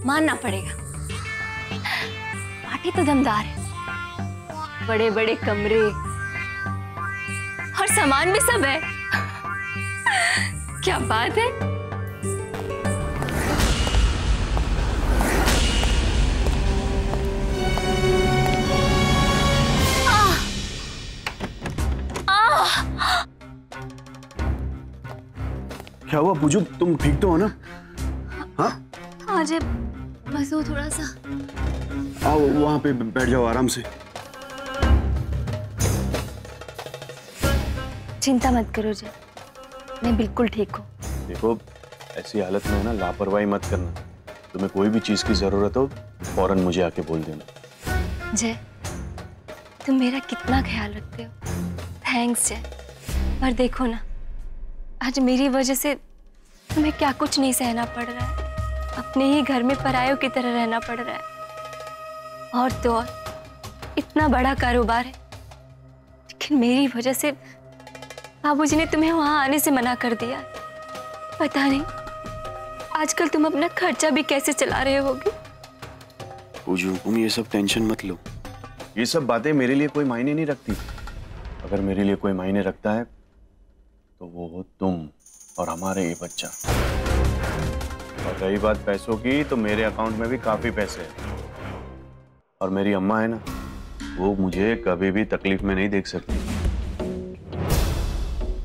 मानना पड़ेगा, पार्टी तो दमदार है। बड़े बड़े कमरे और सामान भी सब है। क्या बात है। क्या हुआ पूजू, तुम ठीक तो हो ना? हाँ अजय बस वो थोड़ा सा। आओ वहां पे बैठ जाओ आराम से। चिंता मत करो जय, मैं बिल्कुल ठीक हूँ। देखो ऐसी हालत में ना लापरवाही मत करना। तुम्हें कोई भी चीज की जरूरत हो फौरन मुझे आके बोल देना। जय तुम मेरा कितना ख्याल रखते हो। थैंक्स जय। पर देखो ना आज मेरी वजह से तुम्हें क्या कुछ नहीं सहना पड़ रहा है। अपने ही घर में परायों की तरह रहना पड़ रहा है। और तो और इतना बड़ा कारोबार है, लेकिन मेरी वजह से बाबूजी ने तुम्हें वहां आने से मना कर दिया। पता नहीं आजकल तुम अपना खर्चा भी कैसे चला रहे होगे। पूजू तुम ये सब टेंशन मत लो, ये सब बातें मेरे लिए कोई मायने नहीं रखती। अगर मेरे लिए कोई मायने रखता है तो वो हो तुम और हमारे ये बच्चा। और रही बात पैसों की, तो मेरे अकाउंट में भी काफी पैसे हैं। और मेरी अम्मा है ना, वो मुझे कभी भी तकलीफ में नहीं देख सकती।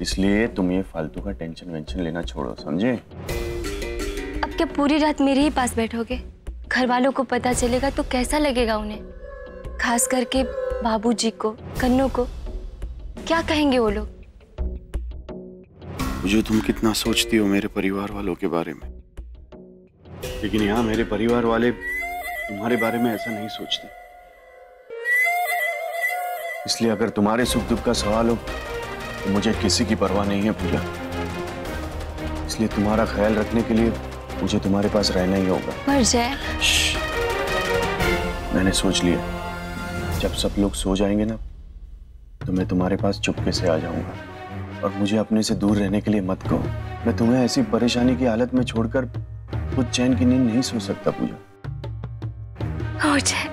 इसलिए तुम ये फालतू का टेंशन वेंशन लेना छोड़ो, समझे? अब क्या पूरी रात मेरे ही पास बैठोगे? घर वालों को पता चलेगा तो कैसा लगेगा उन्हें, खास करके बाबूजी को, कन्नू को। क्या कहेंगे वो लोग? मुझे तुम कितना सोचती हो मेरे परिवार वालों के बारे में, लेकिन यहाँ मेरे परिवार वाले तुम्हारे बारे में ऐसा नहीं सोचते। इसलिए अगर तुम्हारे सुख दुख का सवाल हो तो मुझे किसी की परवाह नहीं है पूजा। इसलिए तुम्हारा ख्याल रखने के लिए मुझे तुम्हारे पास रहना ही होगा। पर जय मैंने सोच लिया, जब सब लोग सो जाएंगे ना तो मैं तुम्हारे पास चुपके से आ जाऊंगा। और मुझे अपने से दूर रहने के लिए मत कहो। मैं तुम्हें ऐसी परेशानी की हालत में छोड़कर खुद चैन की नींद नहीं सो सकता पूजा। जय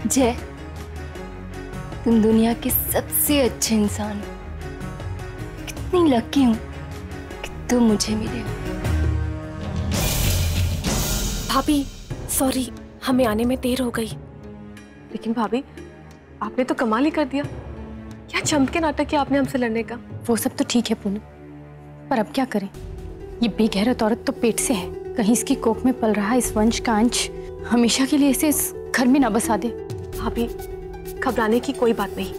जय तुम दुनिया के सबसे अच्छे इंसान हो। कितनी लकी हूं कि तुम मुझे मिले हो। भाभी सॉरी, हमें आने में देर हो गई। लेकिन भाभी आपने तो कमाल ही कर दिया। क्या चमक के नाटक किया आपने हमसे लड़ने का। वो सब तो ठीक है पूनम, पर अब क्या करें? ये बेगैरत औरत तो पेट से है, कहीं इसकी कोख में पल रहा इस वंश का अंश हमेशा के लिए इसे इस घर में ना बसा दे। भाभी घबराने की कोई बात नहीं,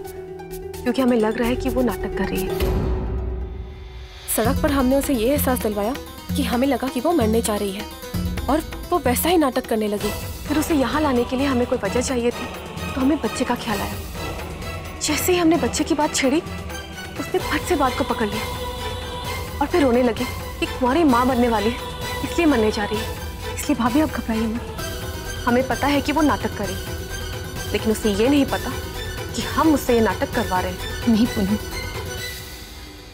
क्योंकि हमें लग रहा है कि वो नाटक कर रही है। सड़क पर हमने उसे ये एहसास दिलवाया कि हमें लगा कि वो मरने जा रही है, और वो वैसा ही नाटक करने लगी। फिर उसे यहाँ लाने के लिए हमें कोई वजह चाहिए थी, तो हमें बच्चे का ख्याल आया। जैसे ही हमने बच्चे की बात छेड़ी, उसने फट से बात को पकड़ लिया और फिर रोने लगी कि तुम्हारी माँ बनने वाली है, इसलिए मरने जा रही है। इसलिए भाभी आप घबराइए मत। हमें पता है कि वो नाटक करे, लेकिन उसे ये नहीं पता कि हम उससे ये नाटक करवा रहे हैं। नहीं पूनम,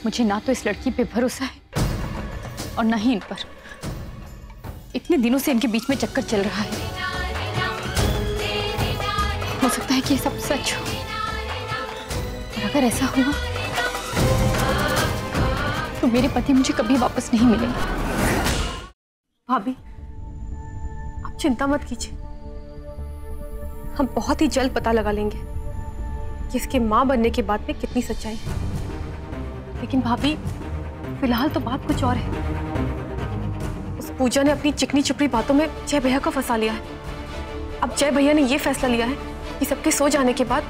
मुझे ना तो इस लड़की पे भरोसा है और ना ही इन पर। इतने दिनों से इनके बीच में चक्कर चल रहा है। हो सकता है कि ये सब सच हो, और अगर ऐसा हुआ तो मेरे पति मुझे कभी वापस नहीं मिलेंगे। भाभी आप चिंता मत कीजिए, हम बहुत ही जल्द पता लगा लेंगे कि इसके मां बनने के बाद में कितनी सच्चाई है। लेकिन भाभी फिलहाल तो बात कुछ और है। उस पूजा ने अपनी चिकनी चुपड़ी बातों में जय भैया को फंसा लिया है। अब जय भैया ने यह फैसला लिया है कि सबके सो जाने के बाद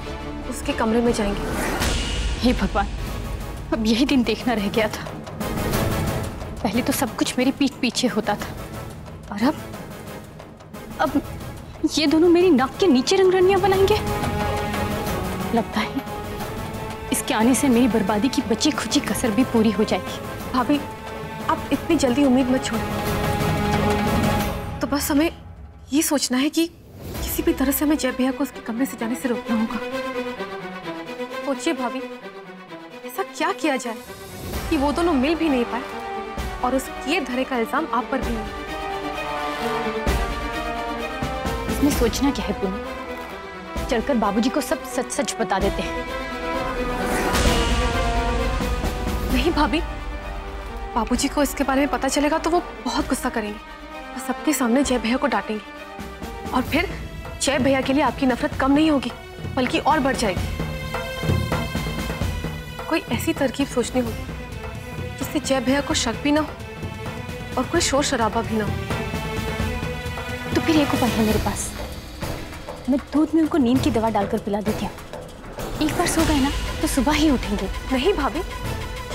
उसके कमरे में जाएंगे। हे भगवान, अब यही दिन देखना रह गया था। पहले तो सब कुछ मेरी पीठ पीछे होता था, और अब ये दोनों मेरी नाक के नीचे रंगरनियां बनाएंगे। लगता है इसके आने से मेरी बर्बादी की बची खुची कसर भी पूरी हो जाएगी। भाभी आप इतनी जल्दी उम्मीद मत छोड़ो। तो बस हमें ये सोचना है कि किसी भी तरह से हमें जय भैया को उसके कमरे से जाने से रोकना होगा। सोचिए भाभी, ऐसा क्या किया जाए कि वो दोनों मिल भी नहीं पाए और उस किए धरे का इल्जाम आप पर भी नहीं। इसमें सोचना क्या है पूनम, चलकर बाबूजी को सब सच सच बता देते हैं। नहीं भाभी, बाबूजी को इसके बारे में पता चलेगा तो वो बहुत गुस्सा करेंगे और सबके सामने जय भैया को डांटेंगे और फिर जय भैया के लिए आपकी नफरत कम नहीं होगी बल्कि और बढ़ जाएगी। कोई ऐसी तरकीब सोचनी होगी जिससे जय भैया को शक भी ना हो और कोई शोर शराबा भी ना हो। तो फिर एक उपाय है मेरे पास, मैं दूध में उनको नींद की दवा डालकर पिला देती हूँ। एक बार सो गए ना तो सुबह ही उठेंगे। नहीं भाभी,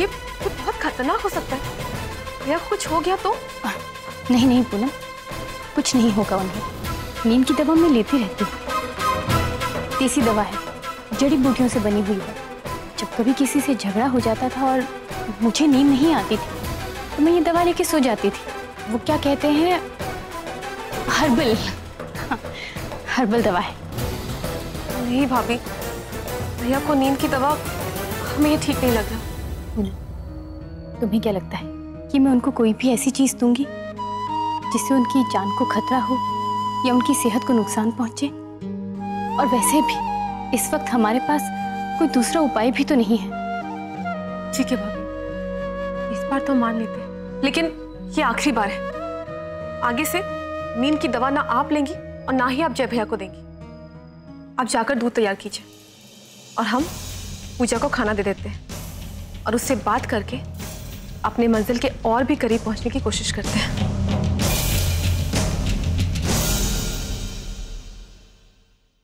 ये बहुत खतरनाक हो सकता है। भैया को कुछ हो गया तो? नहीं नहीं पूनम, कुछ नहीं होगा उन्हें। नींद की दवा मैं लेती रहती हूँ, देसी दवा है, जड़ी बूटियों से बनी हुई है। जब कभी किसी से झगड़ा हो जाता था और मुझे नींद नहीं आती थी तो मैं ये दवा लेके सो जाती थी। वो क्या कहते हैं, हर्बल, हर्बल दवा है। नहीं भाभी, भैया को नींद की दवा, हमें ये ठीक नहीं लग रहा। तुम्हें क्या लगता है कि मैं उनको कोई भी ऐसी चीज दूंगी जिससे उनकी जान को खतरा हो या उनकी सेहत को नुकसान पहुंचे? और वैसे भी इस वक्त हमारे पास कोई दूसरा उपाय भी तो नहीं है। ठीक है भाभी, इस बार तो मान लेते हैं, लेकिन ये आखिरी बार है। आगे से नींद की दवा ना आप लेंगी और ना ही आप जय भैया को देंगी। आप जाकर दूध तैयार कीजिए और हम पूजा को खाना दे देते हैं और उससे बात करके अपने मंजिल के और भी करीब पहुंचने की कोशिश करते हैं।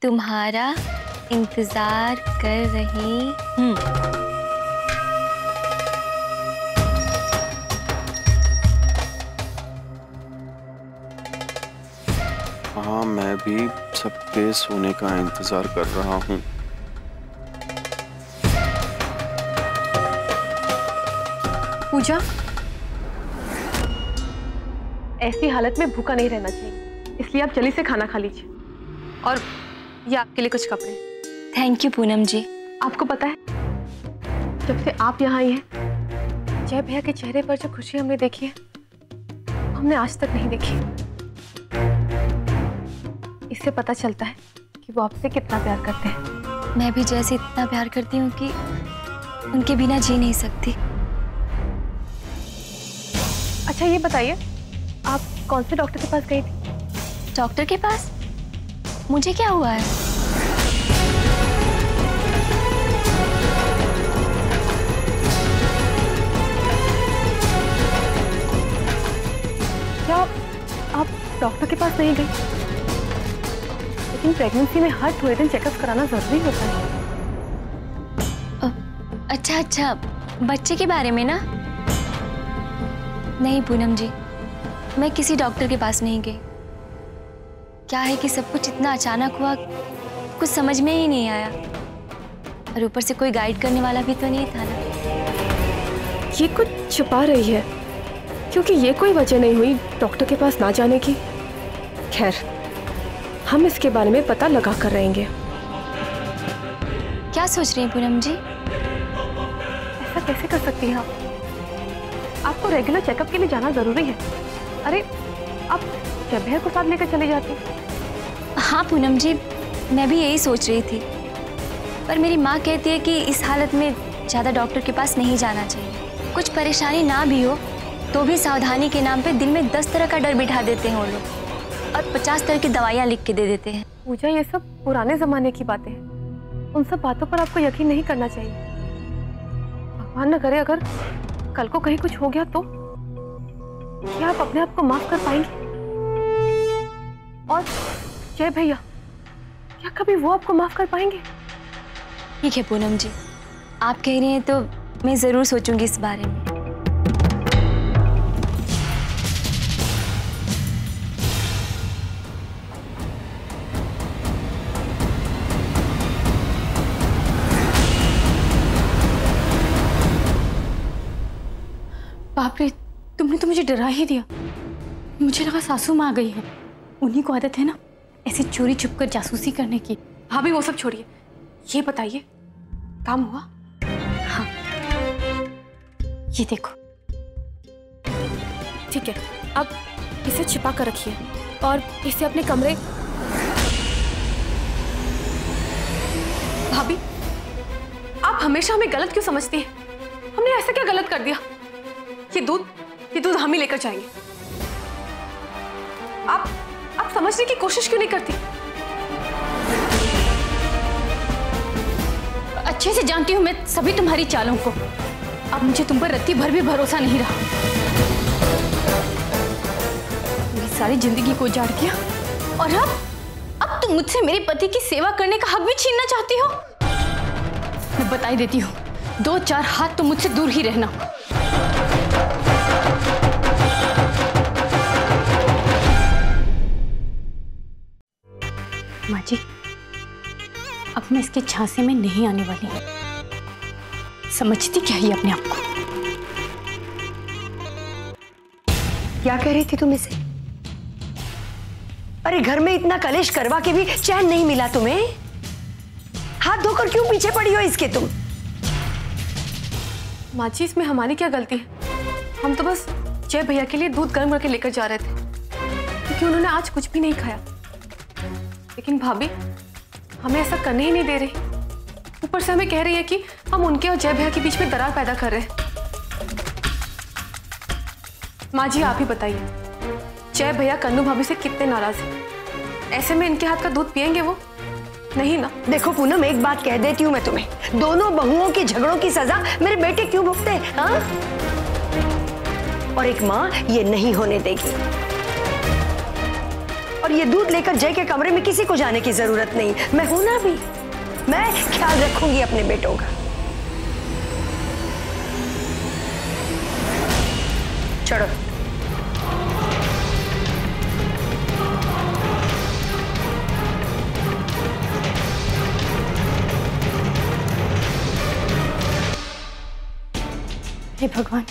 तुम्हारा इंतजार कर रही हूँ। हाँ, मैं भी सबके सोने का इंतजार कर रहा हूँ। पूजा, ऐसी हालत में भूखा नहीं रहना चाहिए, इसलिए आप जल्दी से खाना खा लीजिए। और ये आपके लिए कुछ कपड़े। थैंक यू पूनम जी। आपको पता है, जब से आप यहाँ आई हैं, जय भैया के चेहरे पर जो खुशी हमने देखी है, हमने आज तक नहीं देखी। इससे पता चलता है कि वो आपसे कितना प्यार करते हैं। मैं भी जैसे इतना प्यार करती हूँ कि उनके बिना जी नहीं सकती। अच्छा ये बताइए, आप कौन से डॉक्टर के पास गई थी? डॉक्टर के पास? मुझे क्या हुआ है? क्या आप डॉक्टर के पास नहीं गई? लेकिन प्रेगनेंसी में हर थोड़े दिन चेकअप कराना जरूरी होता है। अच्छा अच्छा, बच्चे के बारे में ना? नहीं पूनम जी, मैं किसी डॉक्टर के पास नहीं गई। क्या है कि सब कुछ इतना अचानक हुआ, कुछ समझ में ही नहीं आया। और ऊपर से कोई गाइड करने वाला भी तो नहीं था ना। ये कुछ छुपा रही है, क्योंकि ये कोई वजह नहीं हुई डॉक्टर के पास ना जाने की। खैर, हम इसके बारे में पता लगा कर रहेंगे। क्या सोच रही हैं पूनम जी? ऐसा कैसे कर सकती हैं आप? आपको रेगुलर चेकअप के लिए जाना जरूरी है। अरे आप जय भैया को साथ लेकर चली जाती। हाँ पूनम जी, मैं भी यही सोच रही थी, पर मेरी माँ कहती है कि इस हालत में ज़्यादा डॉक्टर के पास नहीं जाना चाहिए। कुछ परेशानी ना भी हो तो भी सावधानी के नाम पे दिल में 10 तरह का डर बिठा देते हैं वो लोग और 50 तरह की दवाइयाँ लिख के दे देते हैं। पूजा, ये सब पुराने जमाने की बातें हैं। उन सब बातों पर आपको यकीन नहीं करना चाहिए। भगवान न करे अगर कल को कहीं कुछ हो गया तो क्या आप अपने आप को माफ कर पाएंगे? और जय भैया, क्या कभी वो आपको माफ कर पाएंगे? ठीक है पूनम जी, आप कह रही हैं तो मैं ज़रूर सोचूंगी इस बारे में। बाप रे, तुमने तो मुझे डरा ही दिया। मुझे लगा सासू माँ आ गई है। उन्हीं को आदत है ना ऐसे चोरी छुपकर जासूसी करने की। भाभी वो सब छोड़िए, ये बताइए काम हुआ? हाँ, ये देखो। ठीक है, अब इसे छिपा कर रखिए और इसे अपने कमरे। भाभी, आप हमेशा हमें गलत क्यों समझती हैं? हमने ऐसा क्या गलत कर दिया? ये दूध हम ही लेकर जाएंगे। आप समझने की कोशिश क्यों नहीं करती? अच्छे से जानती हूँ मैं सभी तुम्हारी चालों को। अब मुझे तुम पर रत्ती भर भी भरोसा नहीं रहा। मेरी सारी जिंदगी को उजाड़ दिया और अब तुम मुझसे मेरे पति की सेवा करने का हक भी छीनना चाहती हो। मैं बता ही देती हूँ, 2-4 हाथ तुम मुझसे दूर ही रहना। माँ जी, अब मैं इसके झांसे में नहीं आने वाली। समझती क्या है अपने आप को? क्या कह रही थी तुम इसे? अरे घर में इतना कलेश करवा के भी चैन नहीं मिला तुम्हें? हाथ धोकर क्यों पीछे पड़ी हो इसके तुम? माँ जी, इसमें हमारी क्या गलती है? हम तो बस जय भैया के लिए दूध गर्म करके लेकर जा रहे थे, क्योंकि उन्होंने आज कुछ भी नहीं खाया। लेकिन भाभी हमें ऐसा करने ही नहीं दे रही। ऊपर से हमें कह रही है कि हम उनके और जय भैया के बीच में दरार पैदा कर रहे हैं। माँ जी, आप ही बताइए, जय भैया कन्नू भाभी से कितने नाराज हैं? ऐसे में इनके हाथ का दूध पिएंगे वो? नहीं ना। देखो पूनम, एक बात कह देती हूँ मैं तुम्हें, दोनों बहुओं के झगड़ों की सजा मेरे बेटे क्यों भुगते? हाँ? और एक माँ ये नहीं होने देगी। और ये दूध लेकर जय के कमरे में किसी को जाने की जरूरत नहीं। मैं हूं ना भी, मैं ख्याल रखूंगी अपने बेटों का। चलो। हे भगवान,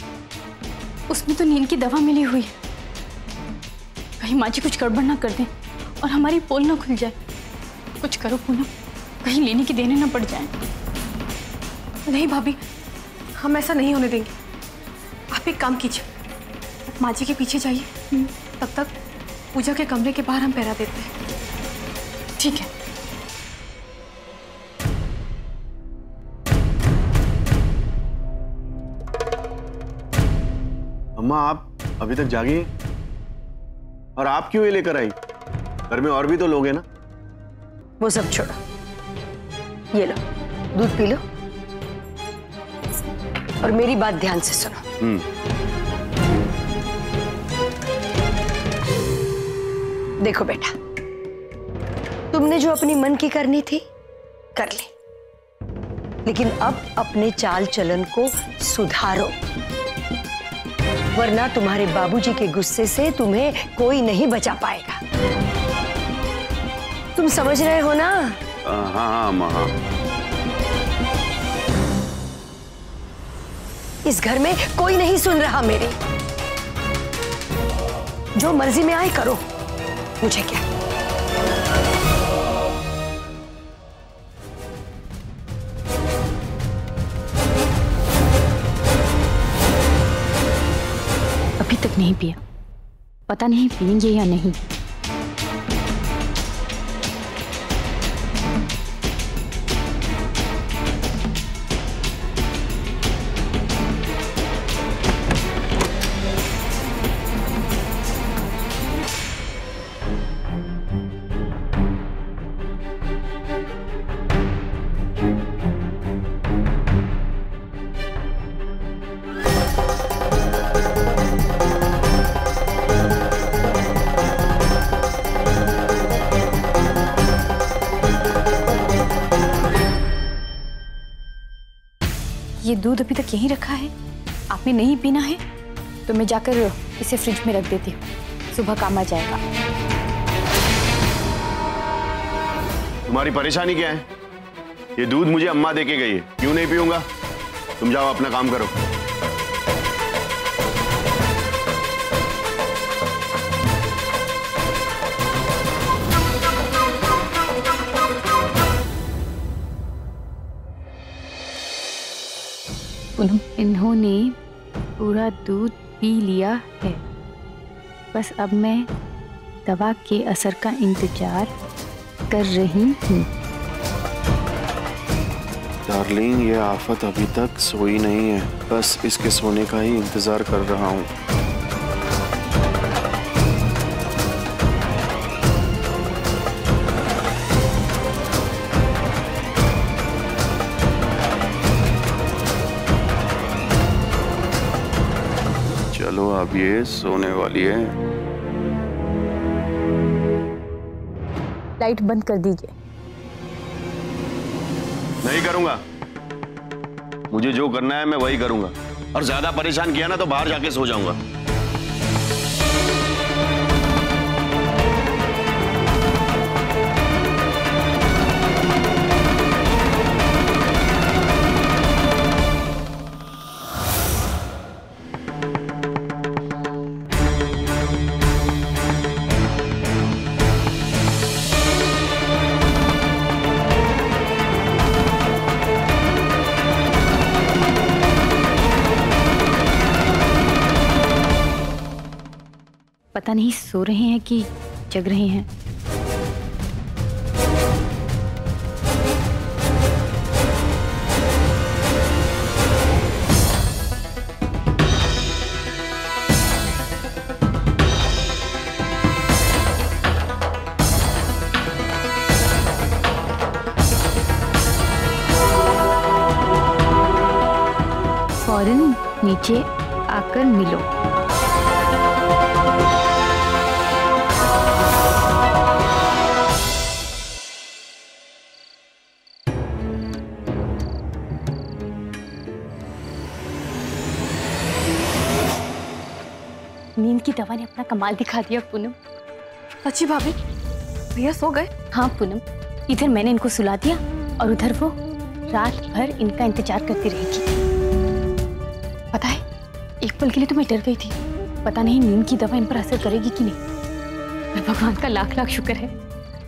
उसमें तो नींद की दवा मिली हुई है। कहीं माँ जी कुछ गड़बड़ ना कर दें और हमारी पोल ना खुल जाए। कुछ करो पूनम, कहीं लेने की देने ना पड़ जाए। नहीं भाभी, हम ऐसा नहीं होने देंगे। आप एक काम कीजिए, आप माँ जी के पीछे जाइए, तब तक पूजा के कमरे के बाहर हम पहरा देते हैं। ठीक है। अम्मा, आप अभी तक जागी हैं? और आप क्यों ये लेकर आई? घर में और भी तो लोग हैं ना। वो सब छोड़ो, ये लो दूध पी लो और मेरी बात ध्यान से सुनो। देखो बेटा, तुमने जो अपनी मन की करनी थी कर ली, लेकिन अब अपने चाल चलन को सुधारो, वरना तुम्हारे बाबूजी के गुस्से से तुम्हें कोई नहीं बचा पाएगा। तुम समझ रहे हो ना? हाँ हाँ माँ। इस घर में कोई नहीं सुन रहा मेरी। जो मर्जी में आए करो, मुझे क्या। अभी तक नहीं पिया, पता नहीं पिएंगे या नहीं। ये दूध अभी तक यहीं रखा है, आपने नहीं पीना है तो मैं जाकर इसे फ्रिज में रख देती हूँ, सुबह काम आ जाएगा। तुम्हारी परेशानी क्या है? ये दूध मुझे अम्मा देके गई है, क्यों नहीं पीऊंगा? तुम जाओ अपना काम करो। पूनम, इन्होंने पूरा दूध पी लिया है। बस अब मैं दवा के असर का इंतजार कर रही हूँ। डार्लिंग, ये आफत अभी तक सोई नहीं है, बस इसके सोने का ही इंतजार कर रहा हूँ। चलो अब ये सोने वाली है। लाइट बंद कर दीजिए। नहीं करूंगा। मुझे जो करना है मैं वही करूंगा, और ज्यादा परेशान किया ना तो बाहर जाके सो जाऊंगा। पता नहीं सो रहे हैं कि जग रहे हैं। फौरन नीचे आकर मिलो। नींद की दवा ने अपना कमाल दिखा दिया पूनम। अच्छी भाभी, भैया सो गए? हाँ पूनम, इधर मैंने इनको सुला दिया और उधर वो रात भर इनका इंतजार करती रहेगी। पता है, एक पल के लिए तो मैं डर गई थी, पता नहीं नींद की दवा इन पर असर करेगी कि नहीं। पर भगवान का लाख लाख शुक्र है,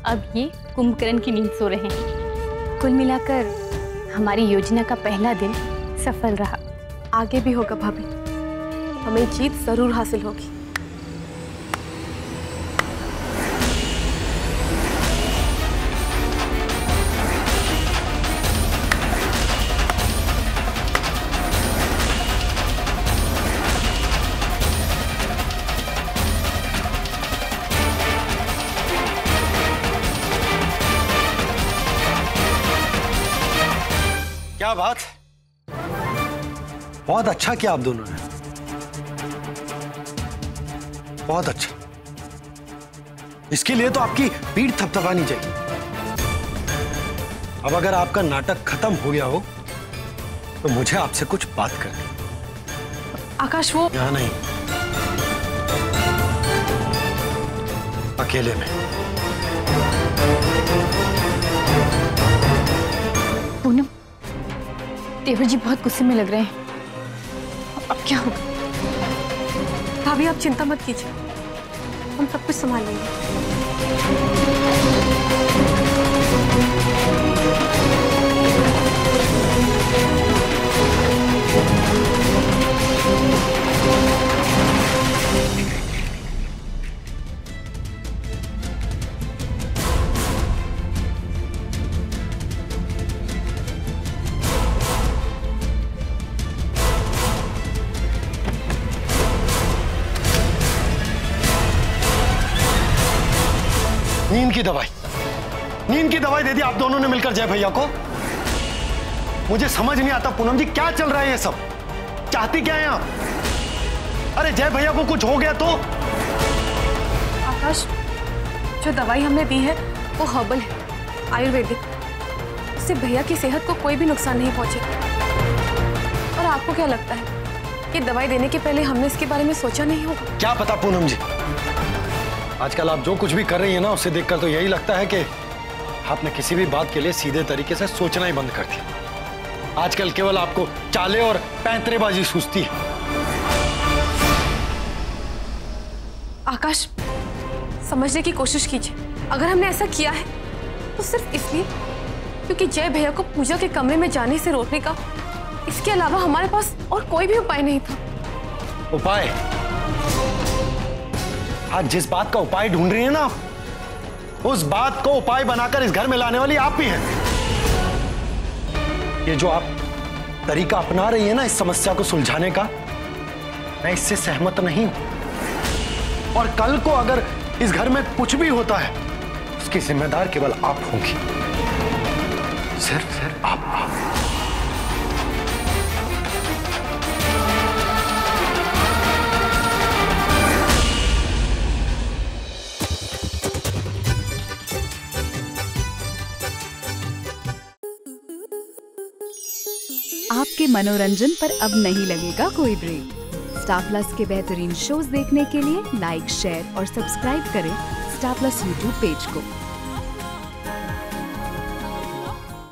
अब ये कुंभकर्ण की नींद सो रहे हैं। कुल मिलाकर हमारी योजना का पहला दिन सफल रहा। आगे भी होगा भाभी, हमें जीत जरूर हासिल होगी। क्या बात, बहुत अच्छा किया आप दोनों ने, बहुत अच्छा। इसके लिए तो आपकी पीठ थपथपानी चाहिए। अब अगर आपका नाटक खत्म हो गया हो तो मुझे आपसे कुछ बात करनी। आकाश, वो यहां नहीं, अकेले में। पूनम, देवर जी बहुत गुस्से में लग रहे हैं। अब क्या होगा? भाभी आप चिंता मत कीजिए, हम सब कुछ संभाल लेंगे। नींद की दवाई दे दी आप दोनों ने मिलकर जय भैया को। मुझे समझ नहीं आता पूनम जी, क्या चल रहा है ये सब? चाहती क्या है आप? अरे जय भैया को कुछ हो गया तो? आकाश, जो दवाई हमने दी है वो हर्बल है, आयुर्वेदिक। इससे भैया की सेहत को कोई भी नुकसान नहीं पहुंचेगा। और आपको क्या लगता है कि दवाई देने के पहले हमने इसके बारे में सोचा नहीं होगा? क्या पता पूनम जी, आजकल आप जो कुछ भी कर रही है ना, उससे देखकर तो यही लगता है कि आपने किसी भी बात के लिए सीधे तरीके से सोचना ही बंद कर दिया। आजकल केवल आपको चाले और पैंतरेबाजी सूझती है। आकाश, समझने की कोशिश कीजिए। अगर हमने ऐसा किया है तो सिर्फ इसलिए क्योंकि जय भैया को पूजा के कमरे में जाने से रोकने का इसके अलावा हमारे पास और कोई भी उपाय नहीं था। उपाय? आज जिस बात का उपाय ढूंढ रही है ना, उस बात को उपाय बनाकर इस घर में लाने वाली आप ही हैं। ये जो आप तरीका अपना रही है ना इस समस्या को सुलझाने का, मैं इससे सहमत नहीं हूं। और कल को अगर इस घर में कुछ भी होता है, उसकी जिम्मेदार केवल आप होंगी, सिर्फ आप। आपके मनोरंजन पर अब नहीं लगेगा कोई ब्रेक। स्टार प्लस के बेहतरीन शोज देखने के लिए लाइक, शेयर और सब्सक्राइब करें स्टार प्लस यूट्यूब पेज को।